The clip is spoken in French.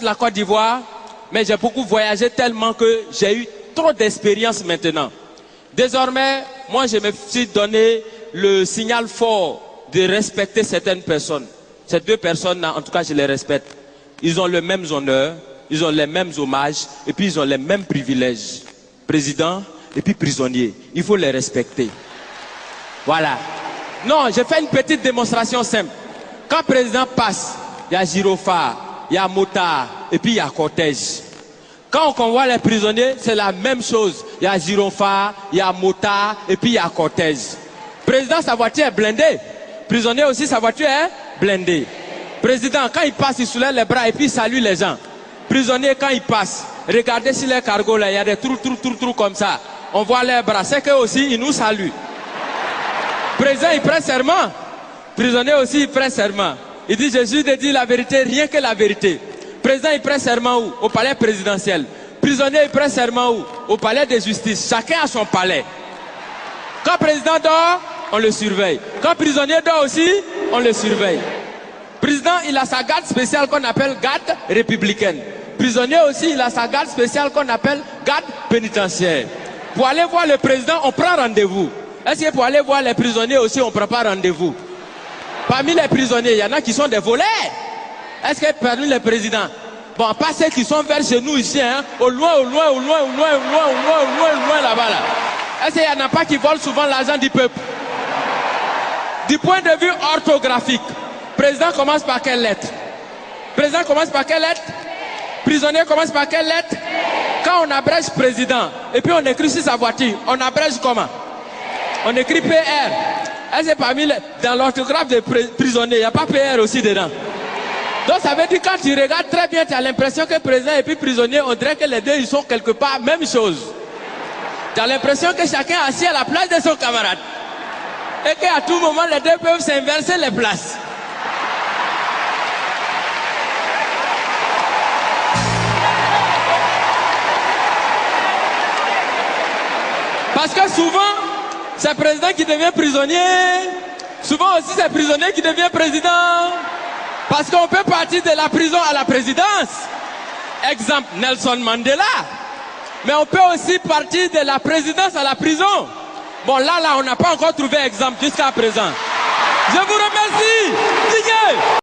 La Côte d'Ivoire, mais j'ai beaucoup voyagé tellement que j'ai eu trop d'expérience maintenant. Désormais, moi je me suis donné le signal fort de respecter certaines personnes. Ces deux personnes-là, en tout cas je les respecte. Ils ont les mêmes honneurs, ils ont les mêmes hommages et puis ils ont les mêmes privilèges. Président et puis prisonnier, il faut les respecter. Voilà. Non, je fais une petite démonstration simple. Quand le président passe, il y a gyrophare, il y a motard et puis il y a cortège. Quand on convoie les prisonniers, c'est la même chose. Il y a gyrophare, il y a motard et puis il y a cortège. Président, sa voiture est blindée. Prisonnier aussi, sa voiture est blindée. Président, quand il passe, il soulève les bras et puis il salue les gens. Prisonnier, quand il passe, regardez sur les cargos là, il y a des trous comme ça. On voit les bras, c'est qu'eux aussi, ils nous saluent. Président, il prend serment. Prisonnier aussi, il prend serment. Il dit, Jésus de dire la vérité, rien que la vérité. Président, il prend serment où? Au palais présidentiel. Prisonnier, il prend serment où? Au palais de justice. Chacun a son palais. Quand le président dort, on le surveille. Quand le prisonnier dort aussi, on le surveille. Président, il a sa garde spéciale qu'on appelle garde républicaine. Prisonnier aussi, il a sa garde spéciale qu'on appelle garde pénitentiaire. Pour aller voir le président, on prend rendez-vous. Est-ce que pour aller voir les prisonniers aussi, on ne prend pas rendez-vous? Parmi les prisonniers, il y en a qui sont des voleurs. Est-ce que parmi les présidents, bon, pas ceux qui sont vers chez nous ici, hein, au loin là-bas là. Est-ce qu'il n'y en a pas qui volent souvent l'argent du peuple? Du point de vue orthographique, président commence par quelle lettre? Président commence par quelle lettre? Prisonnier commence par quelle lettre? Quand on abrège président, et puis on écrit sur sa voiture, on abrège comment? On écrit PR. Est-ce que parmi dans l'orthographe des prisonniers, il n'y a pas PR aussi dedans? Donc ça veut dire quand tu regardes très bien, tu as l'impression que président et puis prisonnier, on dirait que les deux ils sont quelque part même chose. Tu as l'impression que chacun est assis à la place de son camarade. Et qu'à tout moment, les deux peuvent s'inverser les places. Parce que souvent, c'est le président qui devient prisonnier. Souvent aussi, c'est le prisonnier qui devient président. Parce qu'on peut partir de la prison à la présidence. Exemple, Nelson Mandela. Mais on peut aussi partir de la présidence à la prison. Bon, là, on n'a pas encore trouvé exemple jusqu'à présent. Je vous remercie.